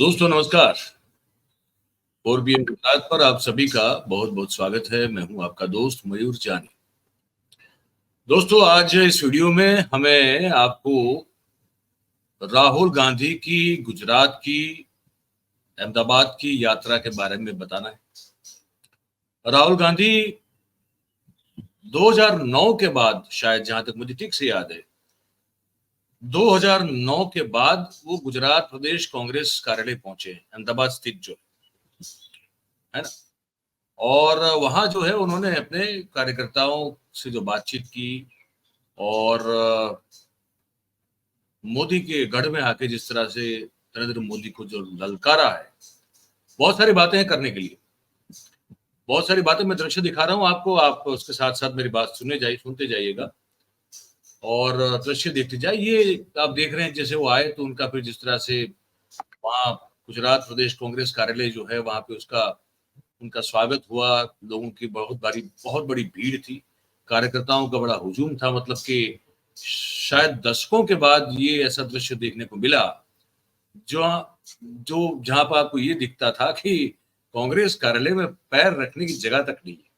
दोस्तों नमस्कार। और भी गुजरात पर आप सभी का बहुत बहुत स्वागत है। मैं हूं आपका दोस्त मयूर जानी। दोस्तों आज इस वीडियो में हमें आपको राहुल गांधी की गुजरात की अहमदाबाद की यात्रा के बारे में बताना है। राहुल गांधी 2009 के बाद, शायद जहां तक मुझे ठीक से याद है, 2009 के बाद वो गुजरात प्रदेश कांग्रेस कार्यालय पहुंचे, अहमदाबाद स्थित जो है ना। और वहां जो है उन्होंने अपने कार्यकर्ताओं से जो बातचीत की और मोदी के गढ़ में आके जिस तरह से नरेंद्र मोदी को जो ललकारा है, बहुत सारी बातें हैं करने के लिए। बहुत सारी बातें मैं दृश्य दिखा रहा हूं आपको, आप उसके साथ साथ मेरी बात सुनते जाइएगा और दृश्य देखते जाए। ये आप देख रहे हैं जैसे वो आए तो उनका फिर जिस तरह से वहां गुजरात प्रदेश कांग्रेस कार्यालय जो है वहां पे उनका स्वागत हुआ। लोगों की बहुत बड़ी भीड़ थी, कार्यकर्ताओं का बड़ा हुजूम था। मतलब कि शायद दशकों के बाद ये ऐसा दृश्य देखने को मिला जहां पर आपको ये दिखता था कि कांग्रेस कार्यालय में पैर रखने की जगह तक नहीं है।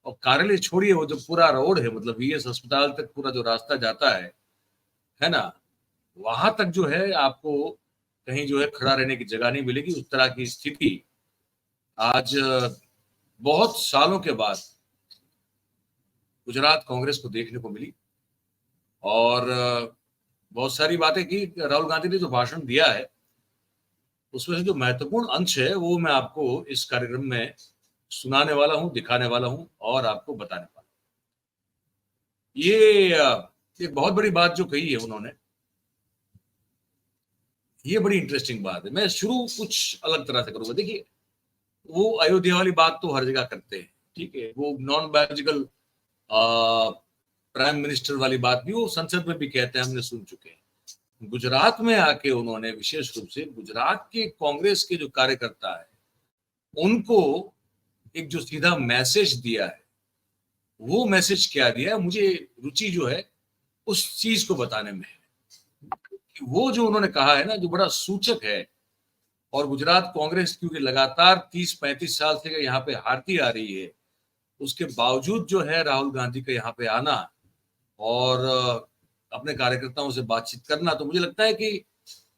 और कार्यालय छोड़िए, वो जो पूरा रोड है, मतलब वीएस अस्पताल तक पूरा जो रास्ता जाता है ना, वहां तक जो है आपको कहीं जो है खड़ा रहने की जगह नहीं मिलेगी। उस तरह की स्थिति आज बहुत सालों के बाद गुजरात कांग्रेस को देखने को मिली। और बहुत सारी बातें की। राहुल गांधी ने जो भाषण दिया है उसमें से जो महत्वपूर्ण अंश है वो मैं आपको इस कार्यक्रम में सुनाने वाला हूं, दिखाने वाला हूं और आपको बताने वाला हूं। ये एक बहुत बड़ी बात जो कही है उन्होंने, ये बड़ी इंटरेस्टिंग बात है। मैं शुरू कुछ अलग तरह से करूंगा। देखिए, वो अयोध्या वाली बात तो हर जगह करते हैं, ठीक है। वो नॉन बायोलॉजिकल प्राइम मिनिस्टर वाली बात भी वो संसद में भी कहते हैं, हमने सुन चुके हैं। गुजरात में आके उन्होंने विशेष रूप से गुजरात के कांग्रेस के जो कार्यकर्ता है उनको एक जो सीधा मैसेज दिया है, वो मैसेज क्या दिया है, मुझे रुचि जो है उस चीज को बताने में है कि वो जो उन्होंने कहा है ना, जो बड़ा सूचक है। और गुजरात कांग्रेस क्योंकि लगातार 30-35 साल से यहाँ पे हारती आ रही है, उसके बावजूद जो है राहुल गांधी का यहाँ पे आना और अपने कार्यकर्ताओं से बातचीत करना, तो मुझे लगता है कि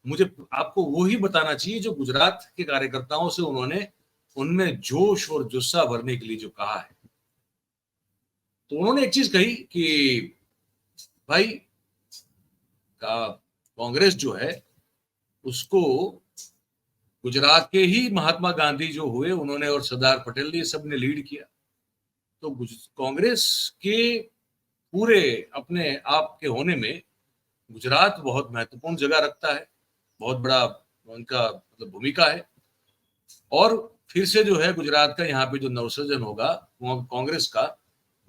मुझे आपको वो ही बताना चाहिए जो गुजरात के कार्यकर्ताओं से उन्होंने उनमें जोश और जुस्सा भरने के लिए जो कहा है। तो उन्होंने एक चीज कही कि भाई कांग्रेस जो है उसको गुजरात के ही महात्मा गांधी जो हुए उन्होंने और सरदार पटेल ने सबने लीड किया। तो कांग्रेस के पूरे अपने आप के होने में गुजरात बहुत महत्वपूर्ण जगह रखता है, बहुत बड़ा उनका मतलब भूमिका है। और फिर से जो है गुजरात का यहाँ पे जो नवसृजन होगा कांग्रेस का,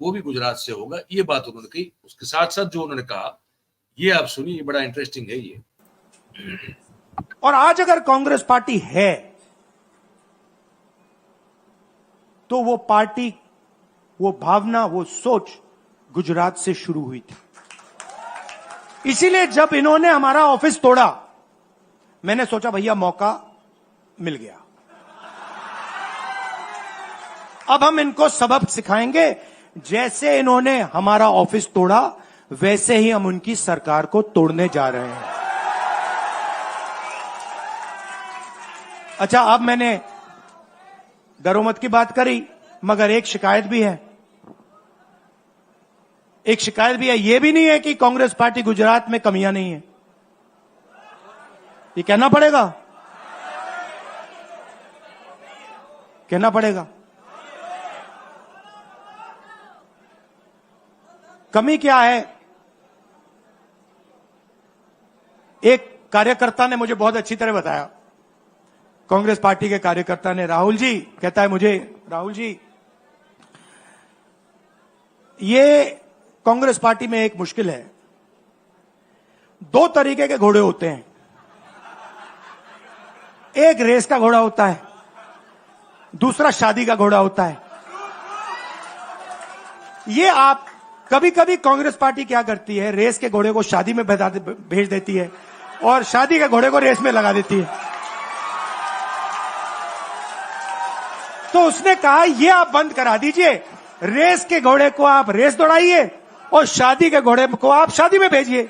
वो भी गुजरात से होगा। ये बात उन्होंने कही। उसके साथ साथ जो उन्होंने कहा ये आप सुनिए, ये बड़ा इंटरेस्टिंग है ये। और आज अगर कांग्रेस पार्टी है तो वो पार्टी, वो भावना, वो सोच गुजरात से शुरू हुई थी। इसीलिए जब इन्होंने हमारा ऑफिस तोड़ा, मैंने सोचा भैया मौका मिल गया, अब हम इनको सबक सिखाएंगे। जैसे इन्होंने हमारा ऑफिस तोड़ा वैसे ही हम उनकी सरकार को तोड़ने जा रहे हैं। अच्छा, अब मैंने दरोमत की बात करी, मगर एक शिकायत भी है। ये भी नहीं है कि कांग्रेस पार्टी गुजरात में कमियां नहीं है, ये कहना पड़ेगा। कमी क्या है? एक कार्यकर्ता ने मुझे बहुत अच्छी तरह बताया, कांग्रेस पार्टी के कार्यकर्ता ने, राहुल जी, कहता है मुझे, राहुल जी ये कांग्रेस पार्टी में एक मुश्किल है, 2 तरीके के घोड़े होते हैं। एक रेस का घोड़ा होता है, दूसरा शादी का घोड़ा होता है। ये आप कभी कभी कांग्रेस पार्टी क्या करती है, रेस के घोड़े को शादी में भेज देती है और शादी के घोड़े को रेस में लगा देती है। तो उसने कहा ये आप बंद करा दीजिए, रेस के घोड़े को आप रेस दौड़ाइए और शादी के घोड़े को आप शादी में भेजिए।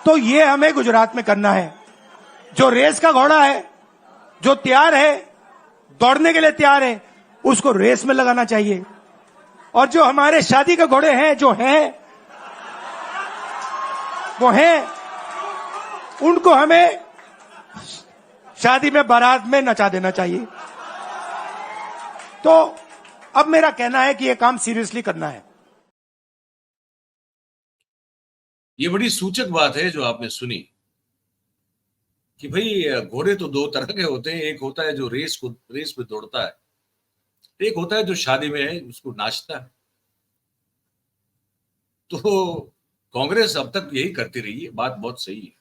तो ये हमें गुजरात में करना है। जो रेस का घोड़ा है, जो तैयार है, दौड़ने के लिए तैयार है, उसको रेस में लगाना चाहिए। और जो हमारे शादी के घोड़े हैं, जो हैं वो हैं, उनको हमें शादी में बारात में नचा देना चाहिए। तो अब मेरा कहना है कि यह काम सीरियसली करना है। ये बड़ी सूचक बात है जो आपने सुनी कि भाई घोड़े तो दो तरह के होते हैं। एक होता है जो रेस में दौड़ता है, एक होता है जो शादी में है उसको नाचता है। तो कांग्रेस अब तक यही करती रही है। बात बहुत सही है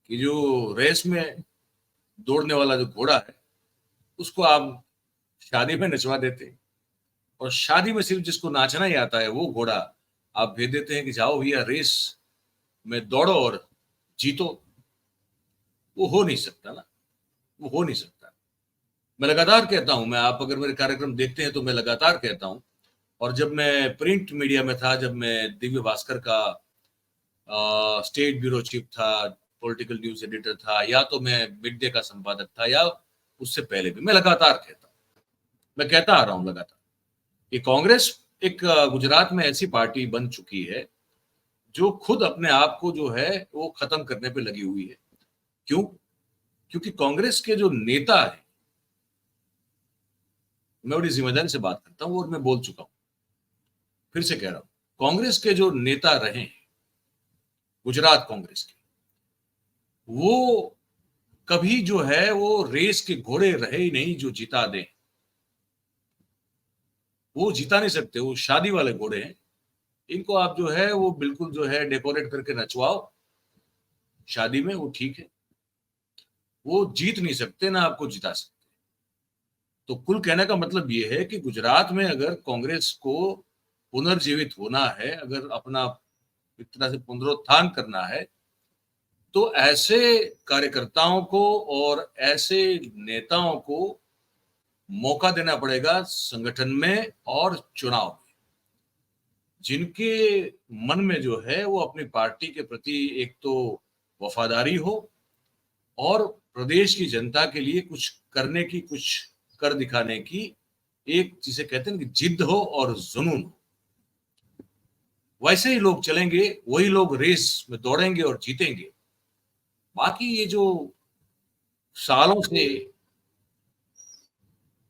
कि जो रेस में दौड़ने वाला जो घोड़ा है उसको आप शादी में नचवा देते हैं, और शादी में सिर्फ जिसको नाचना ही आता है वो घोड़ा आप भेज देते हैं कि जाओ भैया रेस में दौड़ो और जीतो। वो हो नहीं सकता ना, वो हो नहीं सकता। मैं लगातार कहता हूं, आप अगर मेरे कार्यक्रम देखते हैं तो मैं लगातार कहता हूं, और जब मैं प्रिंट मीडिया में था, जब मैं दिव्य भास्कर का स्टेट ब्यूरो चीफ था, पॉलिटिकल न्यूज एडिटर था, या तो मैं मिड डे का संपादक था, या उससे पहले भी मैं लगातार कहता आ रहा हूं लगातार कि कांग्रेस एक गुजरात में ऐसी पार्टी बन चुकी है जो खुद अपने आप को जो है वो खत्म करने पे लगी हुई है। क्यों? क्योंकि कांग्रेस के जो नेता है, मैं बड़ी जिम्मेदारी से बात करता हूं और मैं बोल चुका हूं, फिर से कह रहा हूं, कांग्रेस के जो नेता रहे हैं गुजरात कांग्रेस के, वो कभी जो है वो रेस के घोड़े रहे ही नहीं जो जिता दें। वो जिता नहीं सकते, वो शादी वाले घोड़े हैं। इनको आप जो है वो बिल्कुल जो है डेकोरेट करके नचवाओ शादी में, वो ठीक है। वो जीत नहीं सकते, ना आपको जिता सकते। तो कुल कहने का मतलब ये है कि गुजरात में अगर कांग्रेस को पुनर्जीवित होना है, अगर अपना एक तरह से पुनरुत्थान करना है, तो ऐसे कार्यकर्ताओं को और ऐसे नेताओं को मौका देना पड़ेगा संगठन में और चुनाव में, जिनके मन में जो है वो अपनी पार्टी के प्रति एक तो वफादारी हो और प्रदेश की जनता के लिए कुछ करने की, कुछ कर दिखाने की एक, जिसे कहते हैं कि जिद हो और जुनून हो। वैसे ही लोग चलेंगे, वही लोग रेस में दौड़ेंगे और जीतेंगे। बाकी ये जो सालों से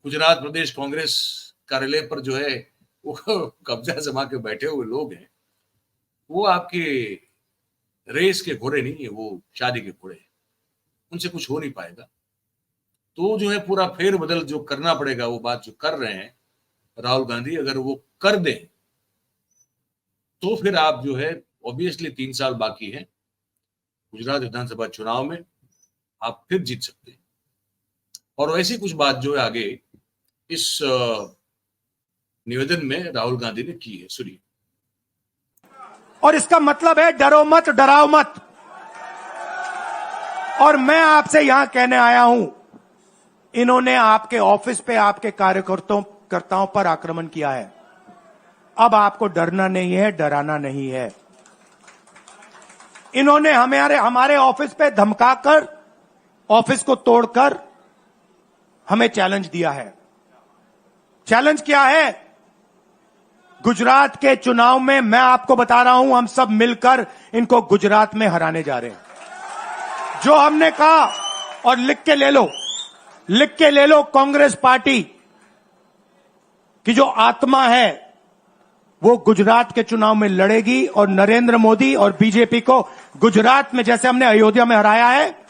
गुजरात प्रदेश कांग्रेस कार्यालय पर जो है वो कब्जा जमा के बैठे हुए लोग हैं, वो आपके रेस के घोड़े नहीं है, वो शादी के घोड़े हैं। उनसे कुछ हो नहीं पाएगा। तो जो है पूरा फेर बदल जो करना पड़ेगा, वो बात जो कर रहे हैं राहुल गांधी, अगर वो कर दें तो फिर आप जो है, ऑब्वियसली 3 साल बाकी है गुजरात विधानसभा चुनाव में, आप फिर जीत सकते हैं। और ऐसी कुछ बात जो है आगे इस निवेदन में राहुल गांधी ने की है, सुनिए। और इसका मतलब है डरो मत, डराओ मत। और मैं आपसे यहां कहने आया हूं, इन्होंने आपके ऑफिस पे आपके कार्यकर्ताओं पर आक्रमण किया है। अब आपको डरना नहीं है, डराना नहीं है। इन्होंने हमारे ऑफिस पे धमकाकर, ऑफिस को तोड़कर हमें चैलेंज दिया है। चैलेंज क्या है? गुजरात के चुनाव में मैं आपको बता रहा हूं, हम सब मिलकर इनको गुजरात में हराने जा रहे हैं। जो हमने कहा, और लिख के ले लो, कांग्रेस पार्टी की जो आत्मा है वो गुजरात के चुनाव में लड़ेगी, और नरेंद्र मोदी और बीजेपी को गुजरात में जैसे हमने अयोध्या में हराया है,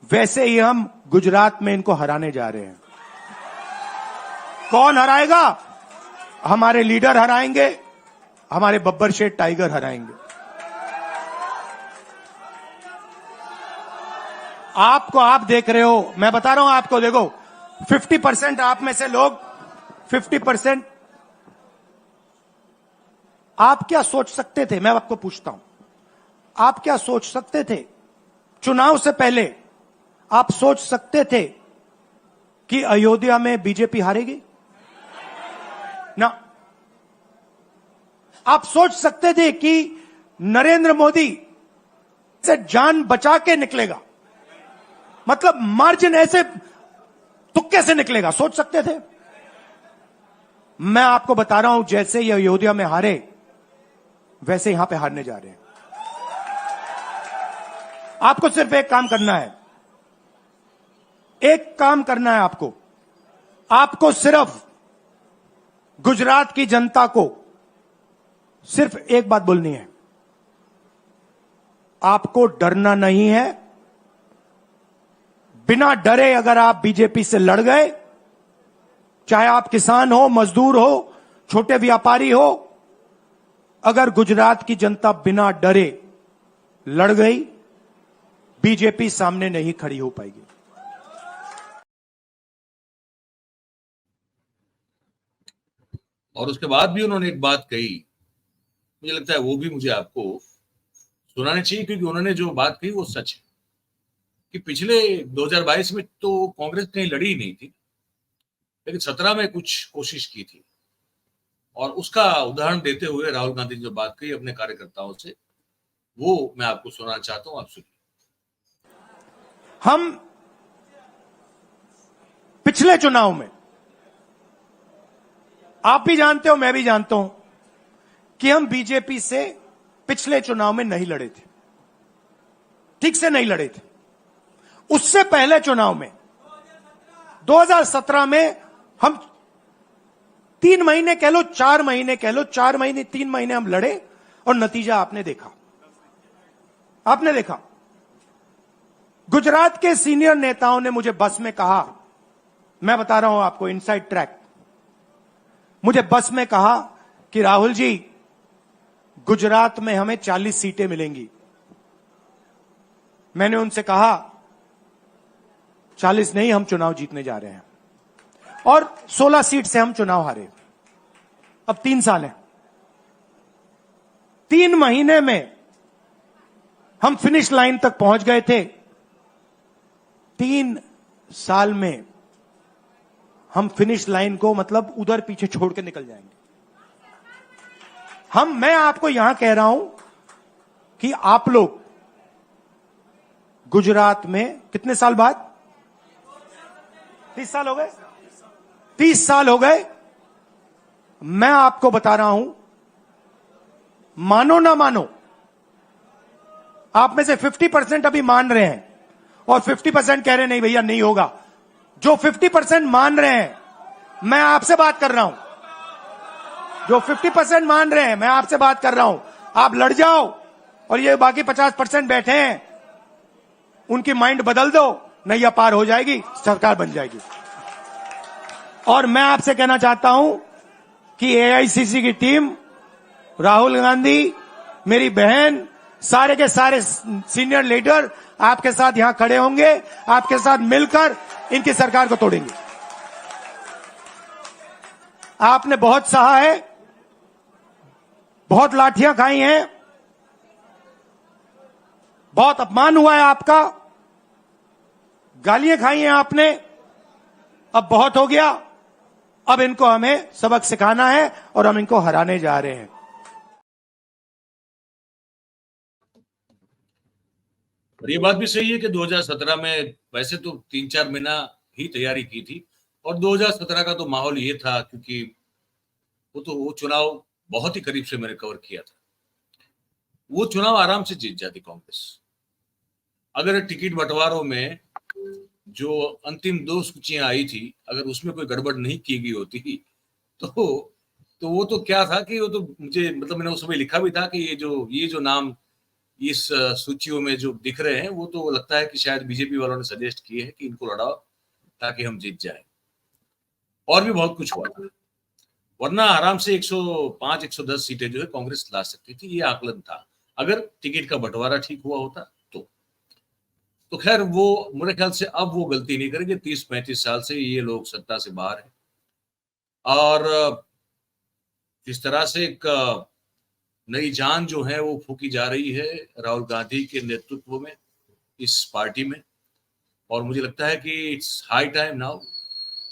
वैसे ही हम गुजरात में इनको हराने जा रहे हैं। कौन हराएगा? हमारे लीडर हराएंगे, हमारे बब्बर शेठ टाइगर हराएंगे। आप देख रहे हो, मैं बता रहा हूं आपको, देखो 50% आप में से लोग, 50% आप क्या सोच सकते थे? मैं आपको पूछता हूं, आप क्या सोच सकते थे? चुनाव से पहले आप सोच सकते थे कि अयोध्या में बीजेपी हारेगी ना। आप सोच सकते थे कि नरेंद्र मोदी से जान बचा के निकलेगा, मतलब मार्जिन ऐसे तुक्के से निकलेगा, सोच सकते थे? मैं आपको बता रहा हूं, जैसे ये अयोध्या में हारे वैसे यहां पे हारने जा रहे हैं। आपको सिर्फ एक काम करना है, एक काम करना है आपको सिर्फ गुजरात की जनता को सिर्फ एक बात बोलनी है, आपको डरना नहीं है। बिना डरे अगर आप बीजेपी से लड़ गए, चाहे आप किसान हो, मजदूर हो, छोटे व्यापारी हो, अगर गुजरात की जनता बिना डरे लड़ गई, बीजेपी सामने नहीं खड़ी हो पाएगी। और उसके बाद भी उन्होंने एक बात कही, मुझे लगता है वो भी मुझे आपको सुनानी चाहिए, क्योंकि उन्होंने जो बात कही वो सच है कि पिछले 2022 में तो कांग्रेस कहीं लड़ी ही नहीं थी, लेकिन 17 में कुछ कोशिश की थी। और उसका उदाहरण देते हुए राहुल गांधी ने जो बात कही अपने कार्यकर्ताओं से, वो मैं आपको सुनाना चाहता हूं, आप सुनिए। हम पिछले चुनाव में, आप भी जानते हो, मैं भी जानता हूं कि हम बीजेपी से पिछले चुनाव में नहीं लड़े थे, ठीक से नहीं लड़े थे। उससे पहले चुनाव में 2017 में हम 3 महीने कह लो, 4 महीने कह लो, 4 महीने 3 महीने हम लड़े और नतीजा आपने देखा। गुजरात के सीनियर नेताओं ने मुझे बस में कहा, मैं बता रहा हूं आपको इनसाइड ट्रैक, मुझे बस में कहा कि राहुल जी, गुजरात में हमें 40 सीटें मिलेंगी। मैंने उनसे कहा 40 नहीं, हम चुनाव जीतने जा रहे हैं, और 16 सीट से हम चुनाव हारे। अब 3 साल है, 3 महीने में हम फिनिश लाइन तक पहुंच गए थे। 3 साल में हम फिनिश लाइन को मतलब उधर पीछे छोड़ के निकल जाएंगे। मैं आपको यहां कह रहा हूं कि आप लोग गुजरात में कितने साल बाद, 30 साल हो गए, 30 साल हो गए, मैं आपको बता रहा हूं, मानो ना मानो, आप में से 50% अभी मान रहे हैं और 50% कह रहे नहीं भैया नहीं होगा। जो 50% मान रहे हैं, मैं आपसे बात कर रहा हूं, जो 50% मान रहे हैं, मैं आपसे बात कर रहा हूं, आप लड़ जाओ और ये बाकी 50% बैठे हैं, उनकी माइंड बदल दो, नैया पार हो जाएगी, सरकार बन जाएगी। और मैं आपसे कहना चाहता हूं कि एआईसीसी की टीम, राहुल गांधी, मेरी बहन, सारे के सारे सीनियर लीडर आपके साथ यहां खड़े होंगे, आपके साथ मिलकर इनकी सरकार को तोड़ेंगे। आपने बहुत सहा है, बहुत लाठियां खाई हैं, बहुत अपमान हुआ है आपका, गालियां खाई हैं आपने, अब बहुत हो गया, अब इनको हमें सबक सिखाना है और हम इनको हराने जा रहे हैं। और ये बात भी सही है कि 2017 में वैसे तो 3-4 महीना ही तैयारी की थी, और 2017 का तो माहौल ये था, क्योंकि वो चुनाव बहुत ही करीब से मैंने कवर किया था। वो चुनाव आराम से जीत जाती कांग्रेस, अगर टिकट बंटवारों में जो अंतिम 2 सूचियां आई थी, अगर उसमें कोई गड़बड़ नहीं की गई होती तो वो तो क्या था कि वो तो मुझे, मतलब मैंने उस समय लिखा भी था कि ये जो नाम इस सूचियों में जो दिख रहे हैं, वो तो लगता है कि शायद बीजेपी वालों ने सजेस्ट किए हैं कि इनको लड़ाओ ताकि हम जीत जाएं। और भी बहुत कुछ हुआ था, वरना आराम से 105-110 सीटें जो है कांग्रेस ला सकती थी, ये आकलन था, अगर टिकट का बंटवारा ठीक हुआ होता तो खैर वो मेरे ख्याल से अब वो गलती नहीं करेंगे। 30-35 साल से ये लोग सत्ता से बाहर हैं, और इस तरह से एक नई जान जो है वो फूकी जा रही है राहुल गांधी के नेतृत्व में इस पार्टी में। और मुझे लगता है कि इट्स हाई टाइम नाउ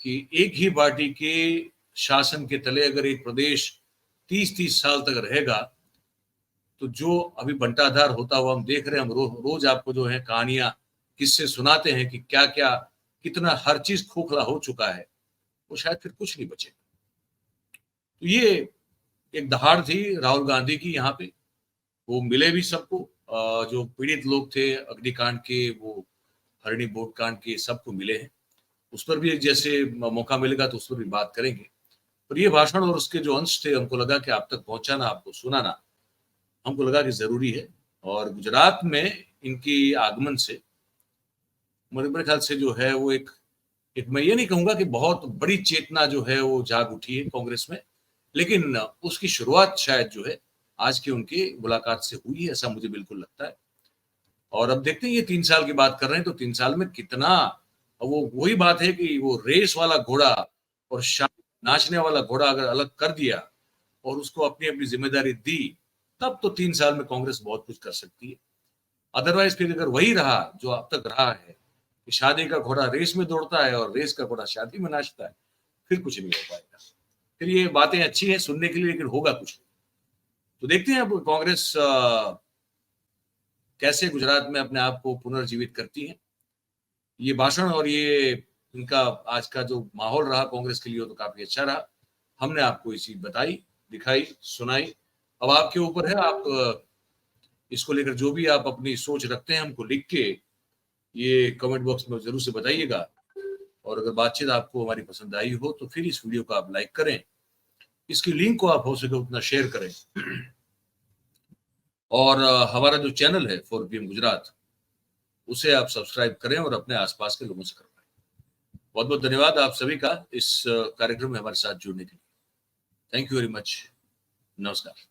कि एक ही पार्टी के शासन के तले अगर एक प्रदेश 30-30 साल तक रहेगा, तो जो अभी बंटाधार होता हुआ हम देख रहे हैं, हम रोज आपको जो है कहानियां, किससे सुनाते हैं कि क्या क्या कितना हर चीज खोखला हो चुका है, वो शायद फिर कुछ नहीं बचेगा। तो ये एक दहाड़ थी राहुल गांधी की यहाँ पे, वो मिले भी सबको, जो पीड़ित लोग थे अग्निकांड के, वो हरणी बोट कांड के, सबको मिले हैं। उस पर भी जैसे मौका मिलेगा तो उस पर भी बात करेंगे। पर ये भाषण और उसके जो अंश थे, हमको लगा कि आप तक पहुंचाना, आपको सुनाना हमको लगा कि जरूरी है। और गुजरात में इनकी आगमन से मेरे ख्याल से जो है वो एक मैं ये नहीं कहूंगा कि बहुत बड़ी चेतना जो है वो जाग उठी है कांग्रेस में, लेकिन उसकी शुरुआत शायद जो है आज की उनकी मुलाकात से हुई है, ऐसा मुझे बिल्कुल लगता है। और अब देखते हैं, ये 3 साल की बात कर रहे हैं, तो 3 साल में कितना, वो वही बात है कि वो रेस वाला घोड़ा और नाचने वाला घोड़ा अगर अलग कर दिया और उसको अपनी अपनी जिम्मेदारी दी, तब तो 3 साल में कांग्रेस बहुत कुछ कर सकती है। अदरवाइज फिर अगर वही रहा जो अब तक रहा है कि शादी का घोड़ा रेस में दौड़ता है और रेस का घोड़ा शादी में नाचता है, फिर कुछ नहीं हो पाएगा। फिर ये बातें अच्छी हैं सुनने के लिए, लेकिन होगा कुछ नहीं। तो देखते हैं अब कांग्रेस कैसे गुजरात में अपने आप को पुनर्जीवित करती है। ये भाषण और ये इनका आज का जो माहौल रहा कांग्रेस के लिए, तो काफी अच्छा रहा। हमने आपको ये चीज बताई, दिखाई, सुनाई। अब आपके ऊपर है, आप इसको लेकर जो भी आप अपनी सोच रखते हैं, हमको लिख के ये कमेंट बॉक्स में जरूर से बताइएगा। और अगर बातचीत आपको हमारी पसंद आई हो तो फिर इस वीडियो को आप लाइक करें, इसकी लिंक को आप हो सके उतना शेयर करें, और हमारा जो चैनल है 4PM गुजरात, उसे आप सब्सक्राइब करें और अपने आसपास के लोगों से करवाएं। बहुत बहुत धन्यवाद आप सभी का इस कार्यक्रम में हमारे साथ जुड़ने के लिए। Thank you very much. नमस्कार।